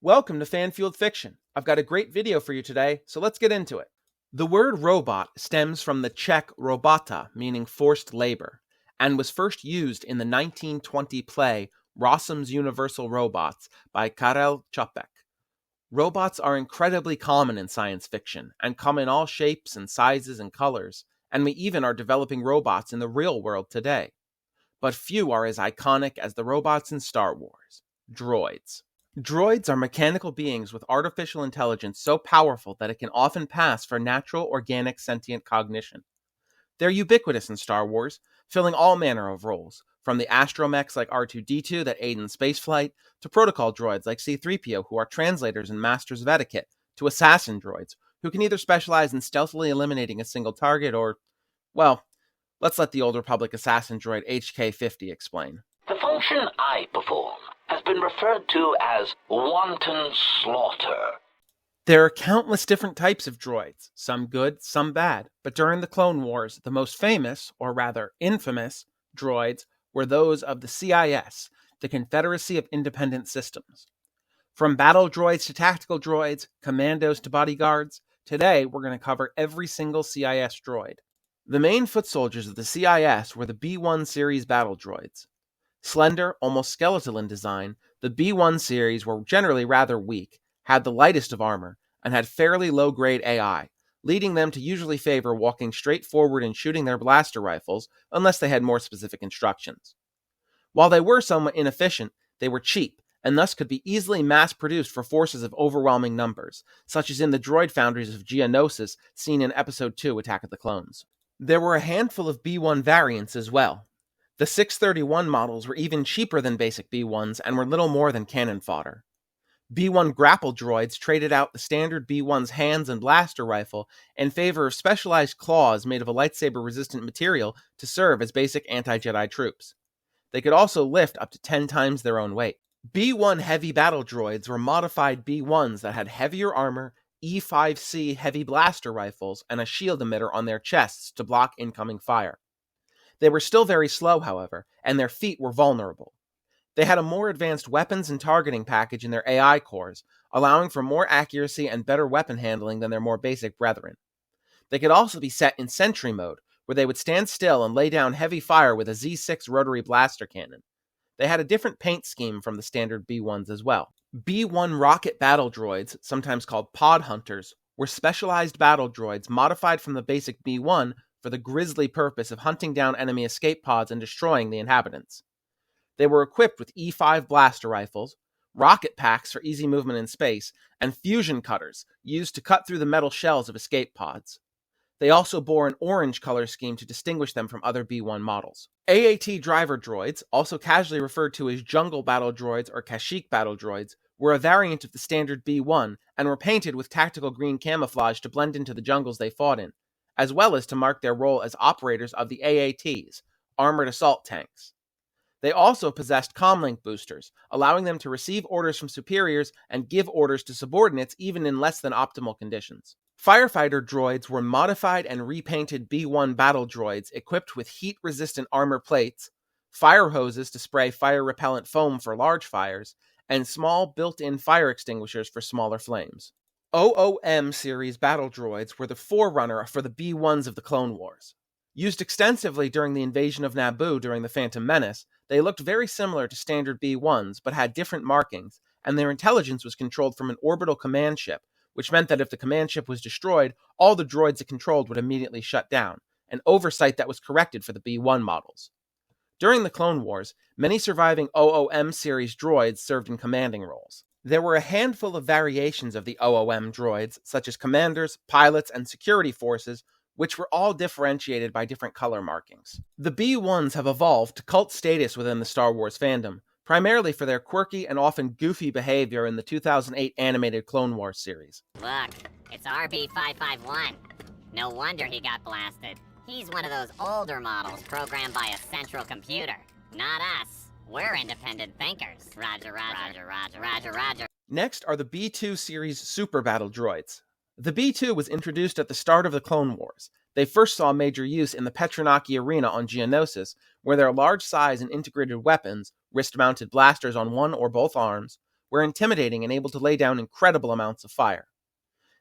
Welcome to Fan-Fueled Fiction. I've got a great video for you today, so let's get into it. The word robot stems from the Czech robota, meaning forced labor, and was first used in the 1920 play Rossum's Universal Robots by Karel Čapek. Robots are incredibly common in science fiction, and come in all shapes and sizes and colors, and we even are developing robots in the real world today. But few are as iconic as the robots in Star Wars, droids. Droids are mechanical beings with artificial intelligence so powerful that it can often pass for natural, organic, sentient cognition. They're ubiquitous in Star Wars, filling all manner of roles, from the astromechs like R2-D2 that aid in spaceflight, to protocol droids like C-3PO who are translators and masters of etiquette, to assassin droids, who can either specialize in stealthily eliminating a single target or, well, let's let the Old Republic assassin droid HK-50 explain. The function I perform has been referred to as wanton slaughter. There are countless different types of droids, some good, some bad, but during the Clone Wars, the most famous, or rather infamous, droids were those of the CIS, the Confederacy of Independent Systems. From battle droids to tactical droids, commandos to bodyguards, today we're going to cover every single CIS droid. The main foot soldiers of the CIS were the B-1 series battle droids. Slender, almost skeletal in design, the B-1 series were generally rather weak, had the lightest of armor, and had fairly low-grade AI, leading them to usually favor walking straight forward and shooting their blaster rifles unless they had more specific instructions. While they were somewhat inefficient, they were cheap, and thus could be easily mass-produced for forces of overwhelming numbers, such as in the droid foundries of Geonosis seen in Episode 2, Attack of the Clones. There were a handful of B-1 variants as well. The 631 models were even cheaper than basic B-1s and were little more than cannon fodder. B-1 grapple droids traded out the standard B-1's hands and blaster rifle in favor of specialized claws made of a lightsaber-resistant material to serve as basic anti-Jedi troops. They could also lift up to 10 times their own weight. B-1 heavy battle droids were modified B-1s that had heavier armor, E5C heavy blaster rifles, and a shield emitter on their chests to block incoming fire. They were still very slow, however, and their feet were vulnerable. They had a more advanced weapons and targeting package in their AI cores, allowing for more accuracy and better weapon handling than their more basic brethren. They could also be set in sentry mode, where they would stand still and lay down heavy fire with a Z6 rotary blaster cannon. They had a different paint scheme from the standard B-1s as well. B-1 rocket battle droids, sometimes called pod hunters, were specialized battle droids modified from the basic B-1 for the grisly purpose of hunting down enemy escape pods and destroying the inhabitants. They were equipped with E5 blaster rifles, rocket packs for easy movement in space, and fusion cutters used to cut through the metal shells of escape pods. They also bore an orange color scheme to distinguish them from other B-1 models. AAT driver droids, also casually referred to as jungle battle droids or Kashyyyk battle droids, were a variant of the standard B-1 and were painted with tactical green camouflage to blend into the jungles they fought in, as well as to mark their role as operators of the AATs, armored assault tanks. They also possessed comlink boosters, allowing them to receive orders from superiors and give orders to subordinates even in less than optimal conditions. Firefighter droids were modified and repainted B-1 battle droids equipped with heat-resistant armor plates, fire hoses to spray fire-repellent foam for large fires, and small built-in fire extinguishers for smaller flames. OOM series battle droids were the forerunner for the B-1s of the Clone Wars. Used extensively during the invasion of Naboo during the Phantom Menace, they looked very similar to standard B-1s but had different markings, and their intelligence was controlled from an orbital command ship, which meant that if the command ship was destroyed, all the droids it controlled would immediately shut down, an oversight that was corrected for the B-1 models. During the Clone Wars, many surviving OOM series droids served in commanding roles. There were a handful of variations of the OOM droids, such as commanders, pilots, and security forces, which were all differentiated by different color markings. The B-1s have evolved to cult status within the Star Wars fandom, primarily for their quirky and often goofy behavior in the 2008 animated Clone Wars series. Look, it's RB551. No wonder he got blasted. He's one of those older models programmed by a central computer. Not us. We're independent thinkers. Roger, roger, roger, roger, roger. Next are the B-2 series super battle droids. The B-2 was introduced at the start of the Clone Wars. They first saw major use in the Petronaki Arena on Geonosis, where their large size and integrated weapons, wrist-mounted blasters on one or both arms, were intimidating and able to lay down incredible amounts of fire.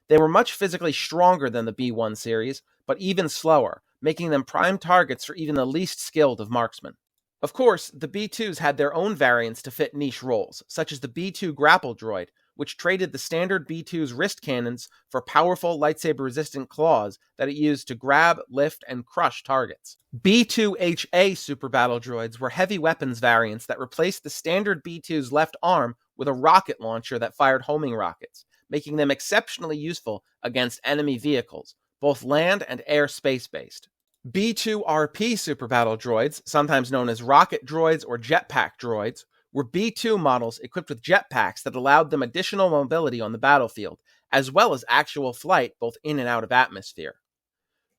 They were much physically stronger than the B1 series, but even slower, making them prime targets for even the least skilled of marksmen. Of course, the B2s had their own variants to fit niche roles, such as the B2 grapple droid, which traded the standard B2's wrist cannons for powerful lightsaber-resistant claws that it used to grab, lift, and crush targets. B2HA super battle droids were heavy weapons variants that replaced the standard B2's left arm with a rocket launcher that fired homing rockets, making them exceptionally useful against enemy vehicles, both land and air space-based. B2RP super battle droids, sometimes known as rocket droids or jetpack droids, were B2 models equipped with jetpacks that allowed them additional mobility on the battlefield, as well as actual flight both in and out of atmosphere.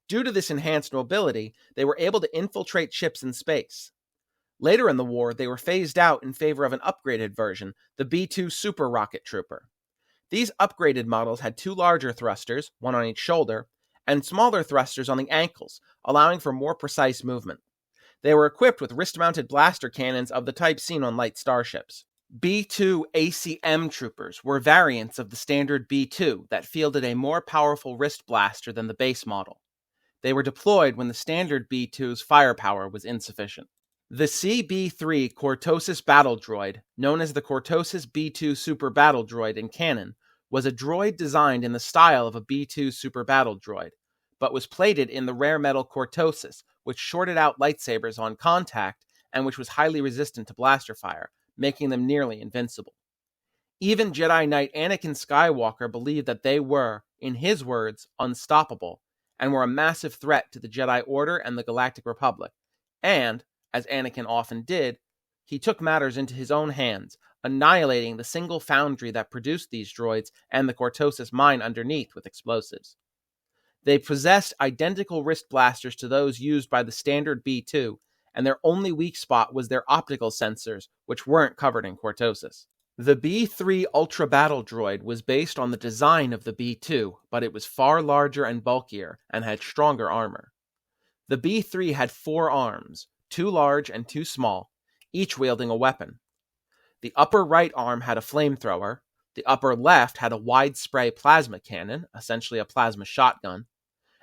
Due to this enhanced mobility, they were able to infiltrate ships in space. Later in the war, they were phased out in favor of an upgraded version, the B2 Super Rocket Trooper. These upgraded models had two larger thrusters, one on each shoulder, and smaller thrusters on the ankles, allowing for more precise movement. They were equipped with wrist-mounted blaster cannons of the type seen on light starships. B2 ACM troopers were variants of the standard B2 that fielded a more powerful wrist blaster than the base model. They were deployed when the standard B2's firepower was insufficient. The CB3 Cortosis battle droid, known as the Cortosis B2 Super Battle Droid in canon, was a droid designed in the style of a B2 Super Battle Droid, but was plated in the rare metal Cortosis, which shorted out lightsabers on contact and which was highly resistant to blaster fire, making them nearly invincible. Even Jedi Knight Anakin Skywalker believed that they were, in his words, unstoppable, and were a massive threat to the Jedi Order and the Galactic Republic, and, as Anakin often did, he took matters into his own hands, annihilating the single foundry that produced these droids and the Cortosis mine underneath with explosives. They possessed identical wrist blasters to those used by the standard B2, and their only weak spot was their optical sensors, which weren't covered in Cortosis. The B3 Ultra Battle Droid was based on the design of the B2, but it was far larger and bulkier, and had stronger armor. The B3 had 4 arms, 2 large and 2 small, each wielding a weapon. The upper right arm had a flamethrower, the upper left had a wide spray plasma cannon, essentially a plasma shotgun,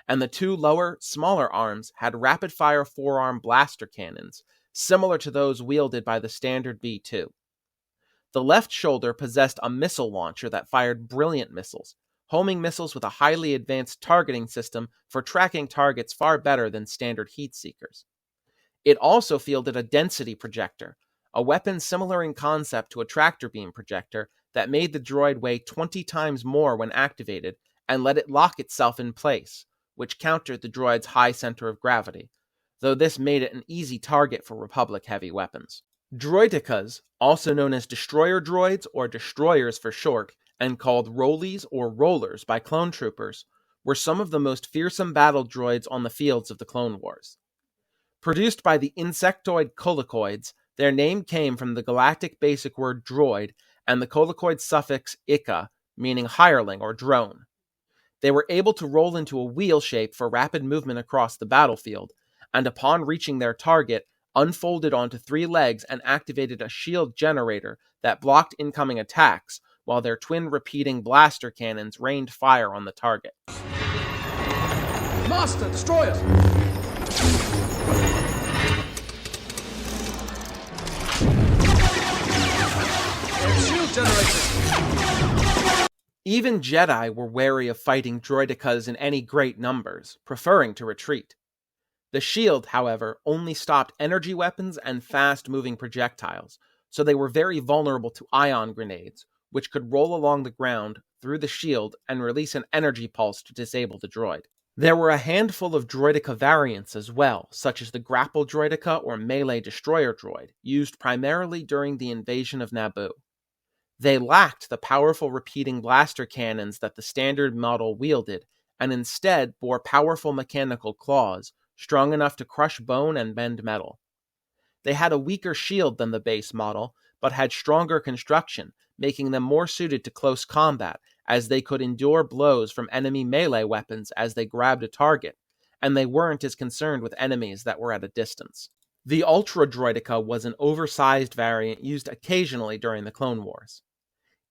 and the 2 lower, smaller arms had rapid-fire forearm blaster cannons, similar to those wielded by the standard B2. The left shoulder possessed a missile launcher that fired brilliant missiles, homing missiles with a highly advanced targeting system for tracking targets far better than standard heat seekers. It also fielded a density projector, a weapon similar in concept to a tractor beam projector that made the droid weigh 20 times more when activated and let it lock itself in place, which countered the droid's high center of gravity, though this made it an easy target for Republic heavy weapons. Droidekas, also known as destroyer droids or destroyers for short, and called rollies or rollers by clone troopers, were some of the most fearsome battle droids on the fields of the Clone Wars. Produced by the insectoid colicoids, their name came from the galactic basic word droid and the colicoid suffix ika, meaning hireling or drone. They were able to roll into a wheel shape for rapid movement across the battlefield, and upon reaching their target, unfolded onto 3 legs and activated a shield generator that blocked incoming attacks, while their twin repeating blaster cannons rained fire on the target. Master, destroy it! Shield generators! Even Jedi were wary of fighting droidekas in any great numbers, preferring to retreat. The shield, however, only stopped energy weapons and fast-moving projectiles, so they were very vulnerable to ion grenades, which could roll along the ground through the shield and release an energy pulse to disable the droid. There were a handful of droideka variants as well, such as the grapple droideka or melee destroyer droid, used primarily during the invasion of Naboo. They lacked the powerful repeating blaster cannons that the standard model wielded, and instead bore powerful mechanical claws, strong enough to crush bone and bend metal. They had a weaker shield than the base model, but had stronger construction, making them more suited to close combat, as they could endure blows from enemy melee weapons as they grabbed a target, and they weren't as concerned with enemies that were at a distance. The Ultra Droideka was an oversized variant used occasionally during the Clone Wars.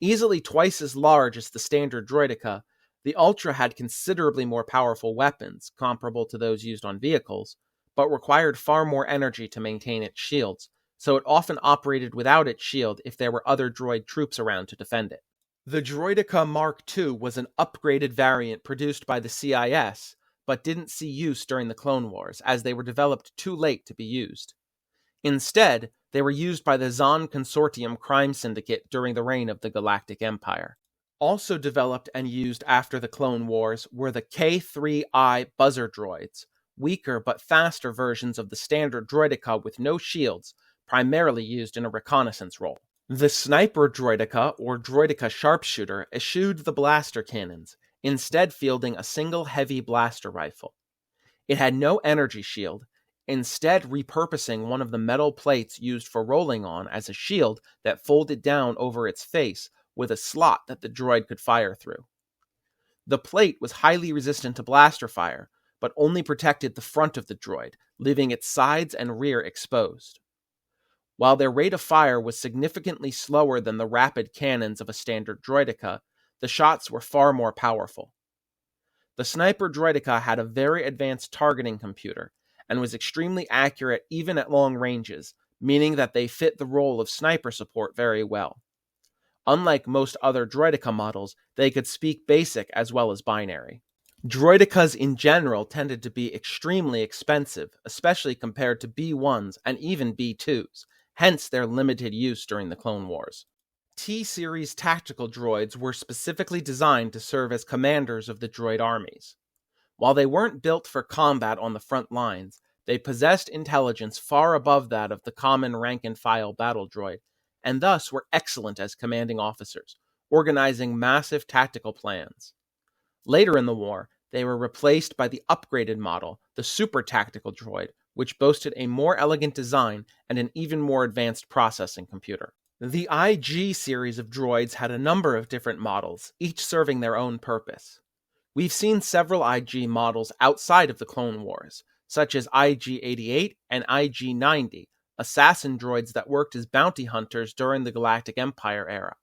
Easily twice as large as the standard droideka, the Ultra had considerably more powerful weapons, comparable to those used on vehicles, but required far more energy to maintain its shields, so it often operated without its shield if there were other droid troops around to defend it. The Droideka Mark II was an upgraded variant produced by the CIS, but didn't see use during the Clone Wars, as they were developed too late to be used. Instead, they were used by the Zon Consortium crime syndicate during the reign of the Galactic Empire. Also developed and used after the Clone Wars were the K3I buzzer droids, weaker but faster versions of the standard droideka with no shields, primarily used in a reconnaissance role. The sniper droideka, or droideka sharpshooter, eschewed the blaster cannons, instead fielding a single heavy blaster rifle. It had no energy shield, instead repurposing one of the metal plates used for rolling on as a shield that folded down over its face with a slot that the droid could fire through. The plate was highly resistant to blaster fire, but only protected the front of the droid, leaving its sides and rear exposed. While their rate of fire was significantly slower than the rapid cannons of a standard droideka, the shots were far more powerful. The sniper droideka had a very advanced targeting computer, and was extremely accurate even at long ranges, meaning that they fit the role of sniper support very well. Unlike most other droideka models, they could speak basic as well as binary. Droidekas in general tended to be extremely expensive, especially compared to B1s and even B2s, hence their limited use during the Clone Wars. T-Series tactical droids were specifically designed to serve as commanders of the droid armies. While they weren't built for combat on the front lines, they possessed intelligence far above that of the common rank-and-file battle droid, and thus were excellent as commanding officers, organizing massive tactical plans. Later in the war, they were replaced by the upgraded model, the Super Tactical Droid, which boasted a more elegant design and an even more advanced processing computer. The IG series of droids had a number of different models, each serving their own purpose. We've seen several IG models outside of the Clone Wars, such as IG-88 and IG-90, assassin droids that worked as bounty hunters during the Galactic Empire era.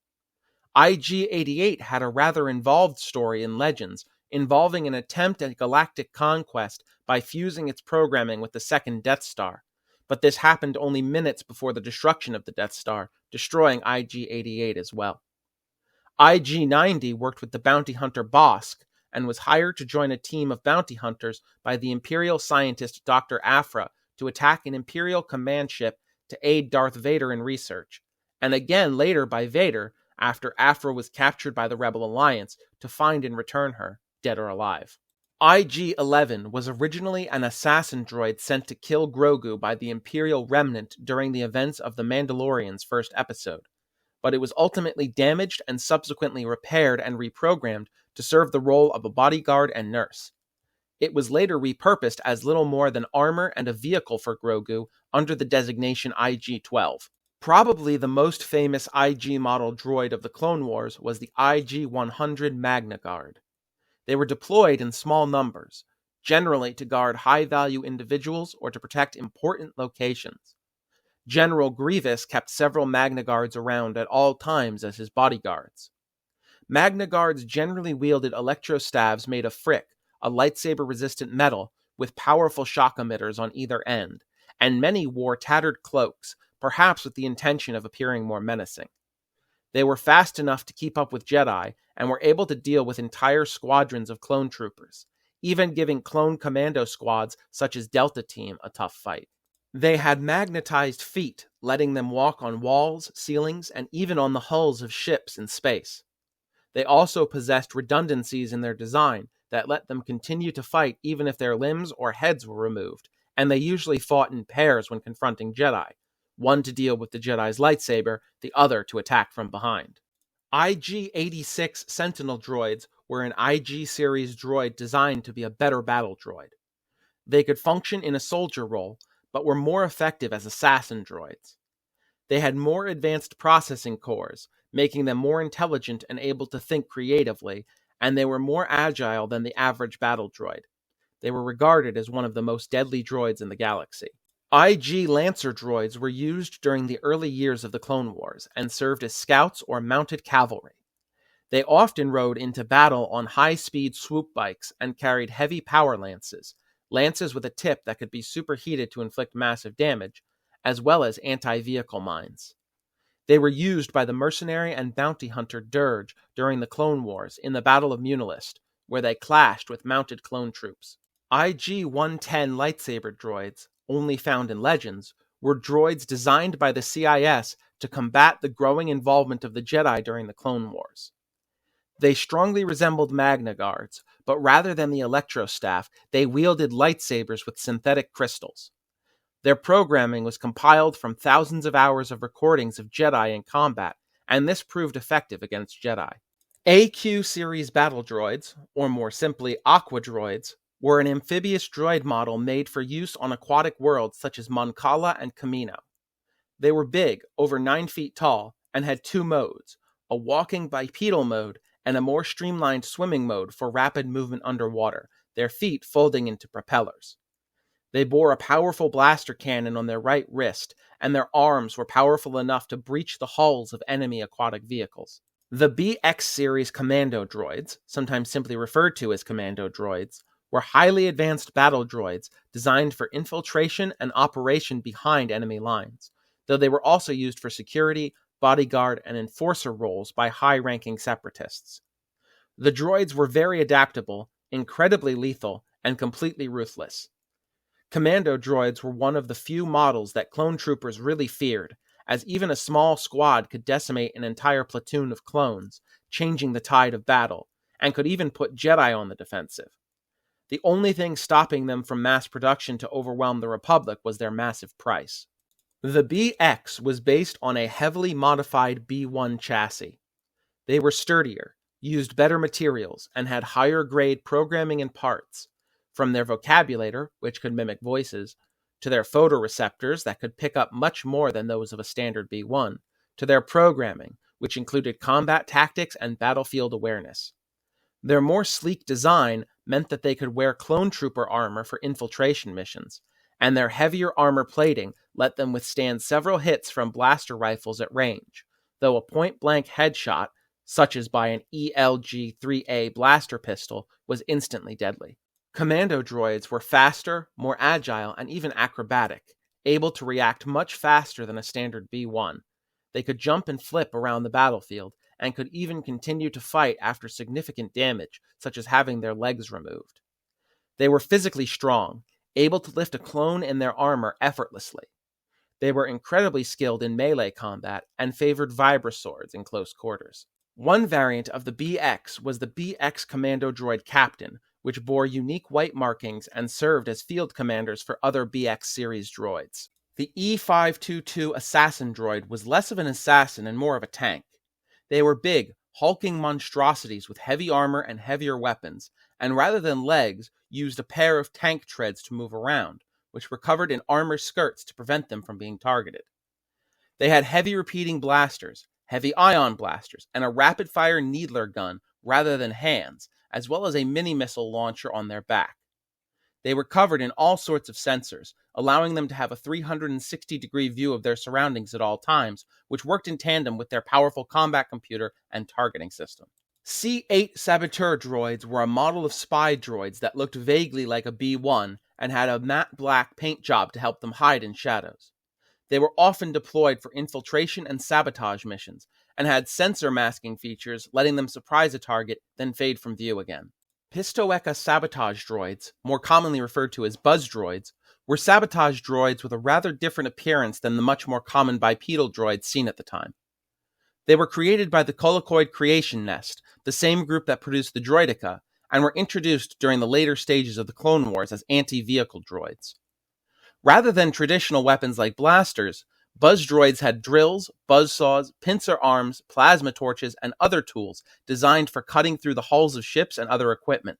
IG-88 had a rather involved story in Legends, involving an attempt at galactic conquest by fusing its programming with the second Death Star, but this happened only minutes before the destruction of the Death Star, destroying IG-88 as well. IG-90 worked with the bounty hunter Bosk, and was hired to join a team of bounty hunters by the Imperial scientist Dr. Aphra to attack an Imperial command ship to aid Darth Vader in research, and again later by Vader after Aphra was captured by the Rebel Alliance to find and return her, dead or alive. IG-11 was originally an assassin droid sent to kill Grogu by the Imperial Remnant during the events of The Mandalorian's first episode, but it was ultimately damaged and subsequently repaired and reprogrammed to serve the role of a bodyguard and nurse. It was later repurposed as little more than armor and a vehicle for Grogu under the designation IG-12. Probably the most famous IG model droid of the Clone Wars was the IG-100 MagnaGuard. They were deployed in small numbers, generally to guard high-value individuals or to protect important locations. General Grievous kept several MagnaGuards around at all times as his bodyguards. MagnaGuards generally wielded electrostaves made of frick, a lightsaber-resistant metal, with powerful shock emitters on either end, and many wore tattered cloaks, perhaps with the intention of appearing more menacing. They were fast enough to keep up with Jedi, and were able to deal with entire squadrons of clone troopers, even giving clone commando squads such as Delta Team a tough fight. They had magnetized feet, letting them walk on walls, ceilings, and even on the hulls of ships in space. They also possessed redundancies in their design that let them continue to fight even if their limbs or heads were removed, and they usually fought in pairs when confronting Jedi, one to deal with the Jedi's lightsaber, the other to attack from behind. IG-86 Sentinel droids were an IG series droid designed to be a better battle droid. They could function in a soldier role, but were more effective as assassin droids. They had more advanced processing cores, making them more intelligent and able to think creatively, and they were more agile than the average battle droid. They were regarded as one of the most deadly droids in the galaxy. IG Lancer droids were used during the early years of the Clone Wars and served as scouts or mounted cavalry. They often rode into battle on high-speed swoop bikes and carried heavy power lances with a tip that could be superheated to inflict massive damage, as well as anti-vehicle mines. They were used by the mercenary and bounty hunter Dirge during the Clone Wars in the Battle of Munilist, where they clashed with mounted clone troops. IG-110 lightsaber droids, only found in Legends, were droids designed by the CIS to combat the growing involvement of the Jedi during the Clone Wars. They strongly resembled MagnaGuards, but rather than the electrostaff, they wielded lightsabers with synthetic crystals. Their programming was compiled from thousands of hours of recordings of Jedi in combat, and this proved effective against Jedi. AQ series battle droids, or more simply aqua droids, were an amphibious droid model made for use on aquatic worlds such as Mon Cala and Camino. They were big, over 9 feet tall, and had 2 modes, a walking bipedal mode and a more streamlined swimming mode for rapid movement underwater, their feet folding into propellers. They bore a powerful blaster cannon on their right wrist, and their arms were powerful enough to breach the hulls of enemy aquatic vehicles. The BX series commando droids, sometimes simply referred to as commando droids, were highly advanced battle droids designed for infiltration and operation behind enemy lines, though they were also used for security, bodyguard, and enforcer roles by high-ranking separatists. The droids were very adaptable, incredibly lethal, and completely ruthless. Commando droids were one of the few models that clone troopers really feared, as even a small squad could decimate an entire platoon of clones, changing the tide of battle, and could even put Jedi on the defensive. The only thing stopping them from mass production to overwhelm the Republic was their massive price. The BX was based on a heavily modified B1 chassis. They were sturdier, used better materials, and had higher grade programming and parts, from their vocabulator, which could mimic voices, to their photoreceptors that could pick up much more than those of a standard B1, to their programming, which included combat tactics and battlefield awareness. Their more sleek design meant that they could wear clone trooper armor for infiltration missions, and their heavier armor plating let them withstand several hits from blaster rifles at range, though a point-blank headshot, such as by an ELG-3A blaster pistol, was instantly deadly. Commando droids were faster, more agile, and even acrobatic, able to react much faster than a standard B1. They could jump and flip around the battlefield, and could even continue to fight after significant damage, such as having their legs removed. They were physically strong, able to lift a clone in their armor effortlessly. They were incredibly skilled in melee combat, and favored vibra swords in close quarters. One variant of the BX was the BX Commando Droid Captain, which bore unique white markings and served as field commanders for other BX series droids. The E522 Assassin droid was less of an assassin and more of a tank. They were big, hulking monstrosities with heavy armor and heavier weapons, and rather than legs, used a pair of tank treads to move around, which were covered in armor skirts to prevent them from being targeted. They had heavy repeating blasters, heavy ion blasters, and a rapid-fire needler gun rather than hands, as well as a mini-missile launcher on their back. They were covered in all sorts of sensors, allowing them to have a 360-degree view of their surroundings at all times, which worked in tandem with their powerful combat computer and targeting system. C8 Saboteur droids were a model of spy droids that looked vaguely like a B1 and had a matte black paint job to help them hide in shadows. They were often deployed for infiltration and sabotage missions, and had sensor masking features letting them surprise a target, then fade from view again. Pistoeka sabotage droids, more commonly referred to as buzz droids, were sabotage droids with a rather different appearance than the much more common bipedal droids seen at the time. They were created by the Colicoid Creation Nest, the same group that produced the Droideka, and were introduced during the later stages of the Clone Wars as anti-vehicle droids. Rather than traditional weapons like blasters, buzz droids had drills, buzzsaws, pincer arms, plasma torches, and other tools designed for cutting through the hulls of ships and other equipment.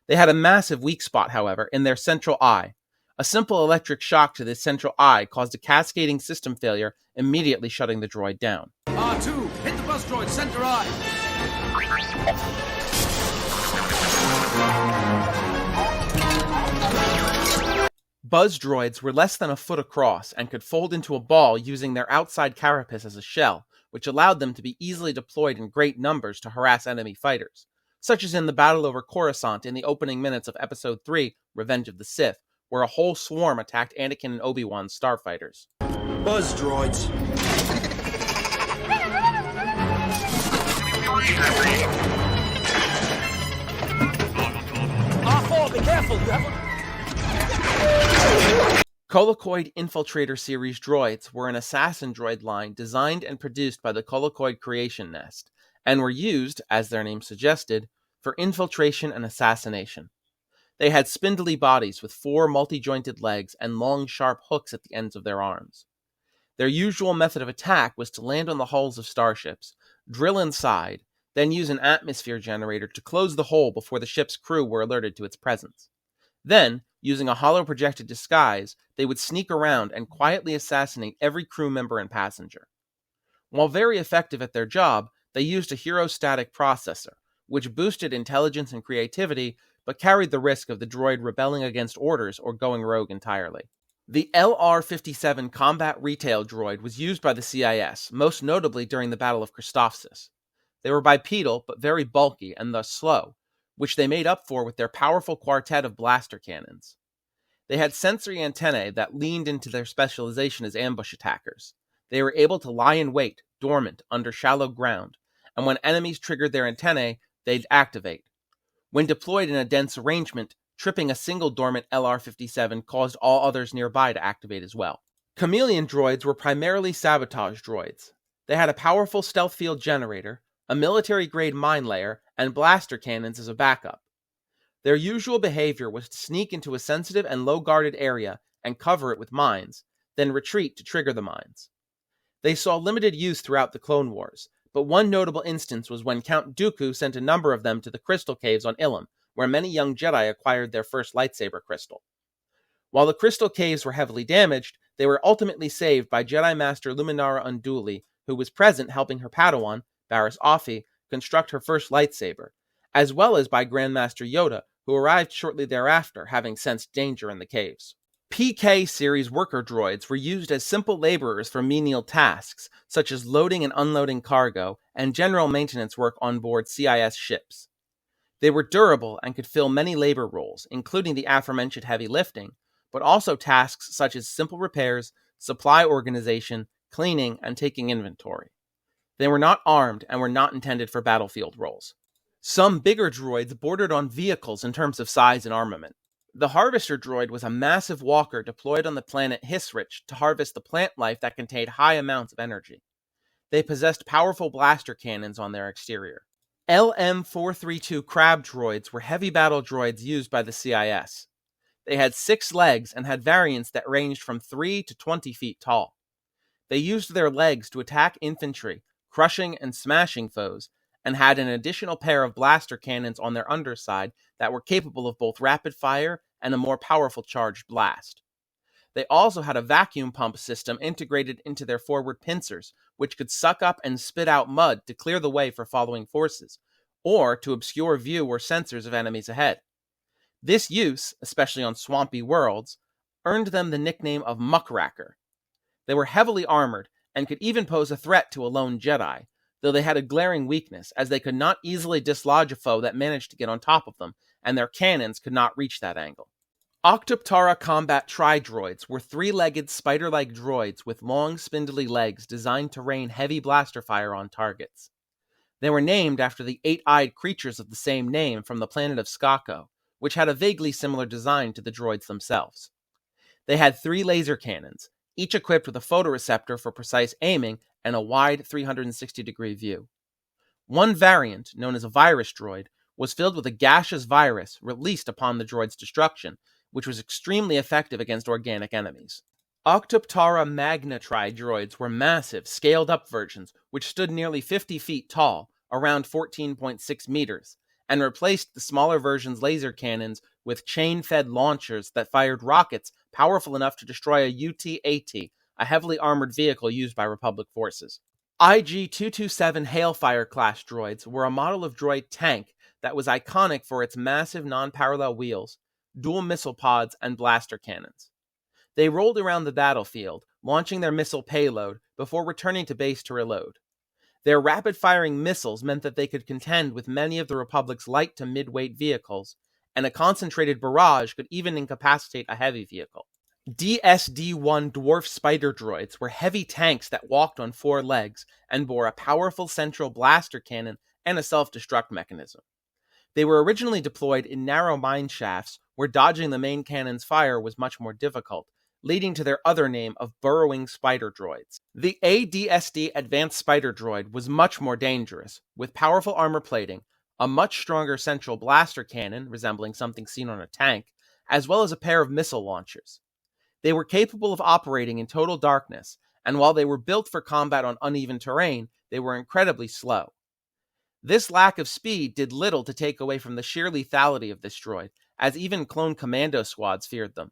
They had a massive weak spot, however, in their central eye. A simple electric shock to this central eye caused a cascading system failure, immediately shutting the droid down. R2, hit the buzz droid, center eye! Buzz droids were less than a foot across and could fold into a ball using their outside carapace as a shell, which allowed them to be easily deployed in great numbers to harass enemy fighters, such as in the battle over Coruscant in the opening minutes of Episode 3, Revenge of the Sith, where a whole swarm attacked Anakin and Obi-Wan's starfighters. Buzz droids. R4, be careful, you have Colocoid Infiltrator series droids were an assassin droid line designed and produced by the Colocoid Creation Nest, and were used, as their name suggested, for infiltration and assassination. They had spindly bodies with 4 multi-jointed legs and long, sharp hooks at the ends of their arms. Their usual method of attack was to land on the hulls of starships, drill inside, then use an atmosphere generator to close the hole before the ship's crew were alerted to its presence. Then, using a hollow projected disguise, they would sneak around and quietly assassinate every crew member and passenger. While very effective at their job, they used a hero-static processor, which boosted intelligence and creativity, but carried the risk of the droid rebelling against orders or going rogue entirely. The LR-57 combat retail droid was used by the CIS, most notably during the Battle of Christophsis. They were bipedal, but very bulky and thus slow, which they made up for with their powerful quartet of blaster cannons. They had sensory antennae that leaned into their specialization as ambush attackers. They were able to lie in wait, dormant, under shallow ground, and when enemies triggered their antennae, they'd activate. When deployed in a dense arrangement, tripping a single dormant LR-57 caused all others nearby to activate as well. Chameleon droids were primarily sabotage droids. They had a powerful stealth field generator, a military-grade mine layer, and blaster cannons as a backup. Their usual behavior was to sneak into a sensitive and low-guarded area and cover it with mines, then retreat to trigger the mines. They saw limited use throughout the Clone Wars, but one notable instance was when Count Dooku sent a number of them to the Crystal Caves on Ilum, where many young Jedi acquired their first lightsaber crystal. While the Crystal Caves were heavily damaged, they were ultimately saved by Jedi Master Luminara Unduli, who was present helping her Padawan, Barriss Offee, construct her first lightsaber, as well as by Grandmaster Yoda, who arrived shortly thereafter, having sensed danger in the caves. PK series worker droids were used as simple laborers for menial tasks, such as loading and unloading cargo, and general maintenance work on board CIS ships. They were durable and could fill many labor roles, including the aforementioned heavy lifting, but also tasks such as simple repairs, supply organization, cleaning, and taking inventory. They were not armed and were not intended for battlefield roles. Some bigger droids bordered on vehicles in terms of size and armament. The Harvester droid was a massive walker deployed on the planet Hisrich to harvest the plant life that contained high amounts of energy. They possessed powerful blaster cannons on their exterior. LM-432 crab droids were heavy battle droids used by the CIS. They had 6 legs and had variants that ranged from 3 to 20 feet tall. They used their legs to attack infantry, crushing and smashing foes, and had an additional pair of blaster cannons on their underside that were capable of both rapid fire and a more powerful charged blast. They also had a vacuum pump system integrated into their forward pincers, which could suck up and spit out mud to clear the way for following forces, or to obscure view or sensors of enemies ahead. This use, especially on swampy worlds, earned them the nickname of Muckracker. They were heavily armored, and could even pose a threat to a lone Jedi, though they had a glaring weakness, as they could not easily dislodge a foe that managed to get on top of them, and their cannons could not reach that angle. Octoptara combat tri-droids were 3-legged spider-like droids with long spindly legs designed to rain heavy blaster fire on targets. They were named after the 8-eyed creatures of the same name from the planet of Skako, which had a vaguely similar design to the droids themselves. They had 3 laser cannons, each equipped with a photoreceptor for precise aiming and a wide 360-degree view. One variant, known as a virus droid, was filled with a gaseous virus released upon the droid's destruction, which was extremely effective against organic enemies. Octoptara Magna droids were massive, scaled-up versions, which stood nearly 50 feet tall, around 14.6 meters, and replaced the smaller version's laser cannons with chain-fed launchers that fired rockets powerful enough to destroy a UT-AT, a heavily armored vehicle used by Republic forces. IG-227 Hailfire class droids were a model of droid tank that was iconic for its massive non-parallel wheels, dual missile pods, and blaster cannons. They rolled around the battlefield, launching their missile payload before returning to base to reload. Their rapid-firing missiles meant that they could contend with many of the Republic's light to mid-weight vehicles, and a concentrated barrage could even incapacitate a heavy vehicle. DSD-1 dwarf spider droids were heavy tanks that walked on 4 legs and bore a powerful central blaster cannon and a self-destruct mechanism. They were originally deployed in narrow mine shafts where dodging the main cannon's fire was much more difficult, leading to their other name of burrowing spider droids. The ADSD Advanced Spider Droid was much more dangerous, with powerful armor plating, a much stronger central blaster cannon resembling something seen on a tank, as well as a pair of missile launchers. They were capable of operating in total darkness, and while they were built for combat on uneven terrain, they were incredibly slow. This lack of speed did little to take away from the sheer lethality of this droid, as even clone commando squads feared them.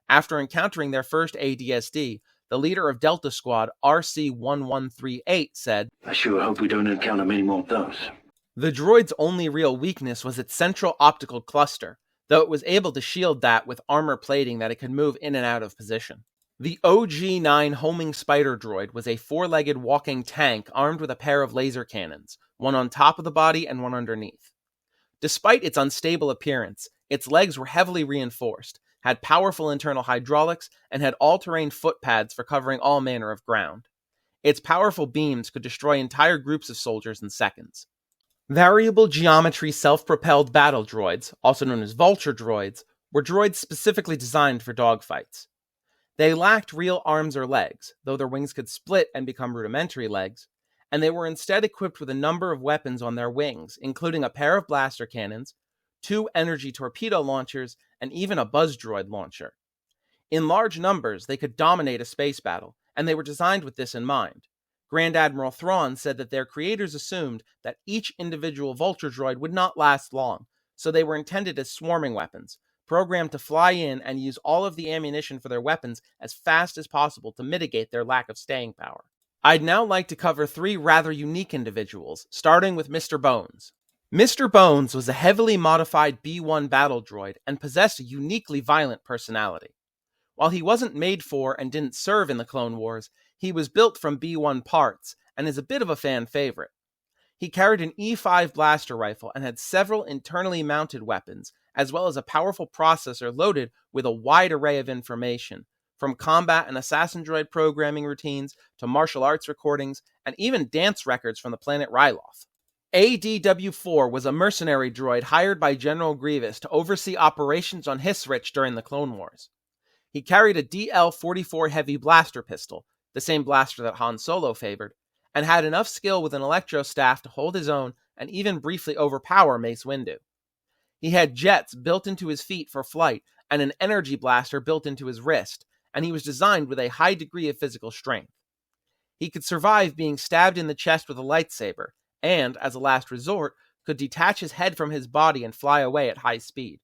After encountering their first ADSD, the leader of Delta Squad, RC-1138, said, "I sure hope we don't encounter many more of those." The droid's only real weakness was its central optical cluster, though it was able to shield that with armor plating that it could move in and out of position. The OG-9 homing spider droid was a 4-legged walking tank armed with a pair of laser cannons, one on top of the body and one underneath. Despite its unstable appearance, its legs were heavily reinforced, had powerful internal hydraulics, and had all-terrain footpads for covering all manner of ground. Its powerful beams could destroy entire groups of soldiers in seconds. Variable geometry self-propelled battle droids, also known as vulture droids, were droids specifically designed for dogfights. They lacked real arms or legs, though their wings could split and become rudimentary legs, and they were instead equipped with a number of weapons on their wings, including a pair of blaster cannons, 2 energy torpedo launchers, and even a buzz droid launcher. In large numbers, they could dominate a space battle, and they were designed with this in mind. Grand Admiral Thrawn said that their creators assumed that each individual vulture droid would not last long, so they were intended as swarming weapons, programmed to fly in and use all of the ammunition for their weapons as fast as possible to mitigate their lack of staying power. I'd now like to cover 3 rather unique individuals, starting with Mr. Bones. Mr. Bones was a heavily modified B-1 battle droid and possessed a uniquely violent personality. While he wasn't made for and didn't serve in the Clone Wars, he was built from B-1 parts and is a bit of a fan favorite. He carried an E5 blaster rifle and had several internally mounted weapons, as well as a powerful processor loaded with a wide array of information, from combat and assassin droid programming routines to martial arts recordings and even dance records from the planet Ryloth. ADW-4 was a mercenary droid hired by General Grievous to oversee operations on Hissrich during the Clone Wars. He carried a DL-44 heavy blaster pistol, the same blaster that Han Solo favored, and had enough skill with an electro staff to hold his own and even briefly overpower Mace Windu. He had jets built into his feet for flight and an energy blaster built into his wrist, and he was designed with a high degree of physical strength. He could survive being stabbed in the chest with a lightsaber, and, as a last resort, could detach his head from his body and fly away at high speed.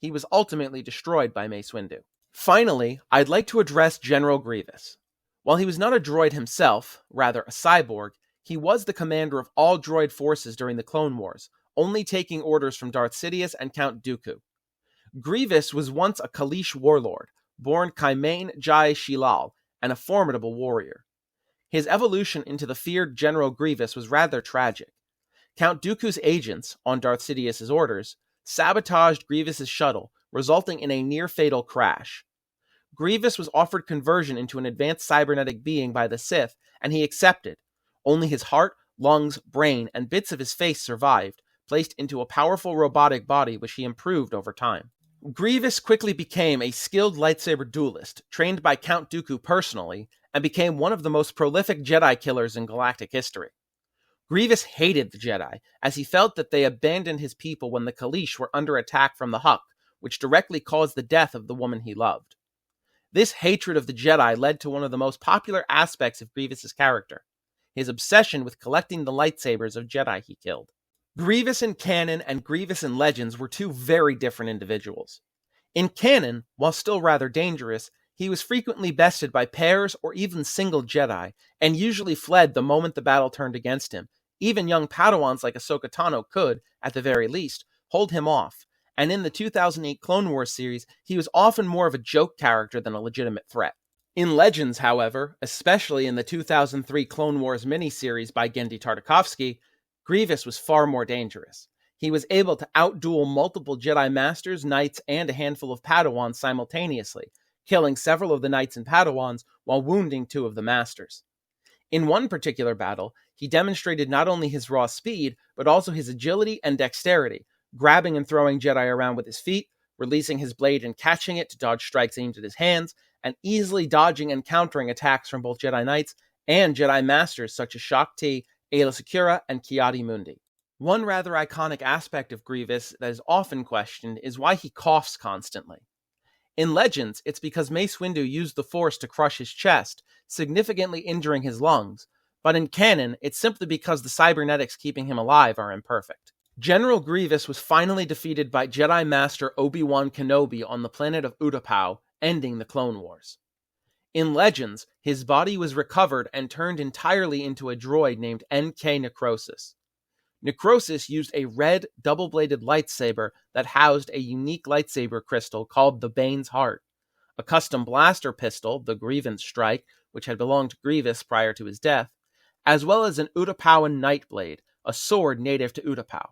He was ultimately destroyed by Mace Windu. Finally, I'd like to address General Grievous. While he was not a droid himself, rather a cyborg, he was the commander of all droid forces during the Clone Wars, only taking orders from Darth Sidious and Count Dooku. Grievous was once a Kaleesh warlord, born Kaimain Jai Shilal, and a formidable warrior. His evolution into the feared General Grievous was rather tragic. Count Dooku's agents, on Darth Sidious's orders, sabotaged Grievous's shuttle, resulting in a near-fatal crash. Grievous was offered conversion into an advanced cybernetic being by the Sith, and he accepted. Only his heart, lungs, brain, and bits of his face survived, placed into a powerful robotic body which he improved over time. Grievous quickly became a skilled lightsaber duelist, trained by Count Dooku personally, and became one of the most prolific Jedi killers in galactic history. Grievous hated the Jedi, as he felt that they abandoned his people when the Kaleesh were under attack from the Hukk, which directly caused the death of the woman he loved. This hatred of the Jedi led to one of the most popular aspects of Grievous's character, his obsession with collecting the lightsabers of Jedi he killed. Grievous in canon and Grievous in Legends were 2 very different individuals. In canon, while still rather dangerous, he was frequently bested by pairs or even single Jedi, and usually fled the moment the battle turned against him. Even young Padawans like Ahsoka Tano could, at the very least, hold him off, and in the 2008 Clone Wars series, he was often more of a joke character than a legitimate threat. In Legends, however, especially in the 2003 Clone Wars miniseries by Genndy Tartakovsky, Grievous was far more dangerous. He was able to outduel multiple Jedi Masters, Knights, and a handful of Padawans simultaneously, killing several of the Knights and Padawans while wounding 2 of the Masters. In one particular battle, he demonstrated not only his raw speed, but also his agility and dexterity, grabbing and throwing Jedi around with his feet, releasing his blade and catching it to dodge strikes aimed at his hands, and easily dodging and countering attacks from both Jedi Knights and Jedi Masters such as Shaak Ti, Aayla Secura, and Ki-Adi-Mundi. One rather iconic aspect of Grievous that is often questioned is why he coughs constantly. In Legends, it's because Mace Windu used the Force to crush his chest, significantly injuring his lungs, but in canon, it's simply because the cybernetics keeping him alive are imperfect. General Grievous was finally defeated by Jedi Master Obi-Wan Kenobi on the planet of Utapau, ending the Clone Wars. In Legends, his body was recovered and turned entirely into a droid named NK Necrosis. Necrosis used a red, double-bladed lightsaber that housed a unique lightsaber crystal called the Bane's Heart, a custom blaster pistol, the Grievance Strike, which had belonged to Grievous prior to his death, as well as an Utapauan Nightblade, a sword native to Utapau.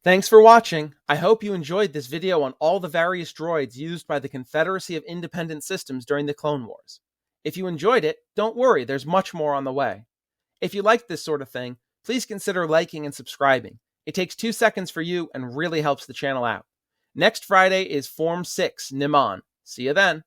Thanks for watching. I hope you enjoyed this video on all the various droids used by the Confederacy of Independent Systems during the Clone Wars. If you enjoyed it, don't worry, there's much more on the way. If you liked this sort of thing, please consider liking and subscribing. It takes 2 seconds for you and really helps the channel out. Next Friday is Form 6, Niman. See you then.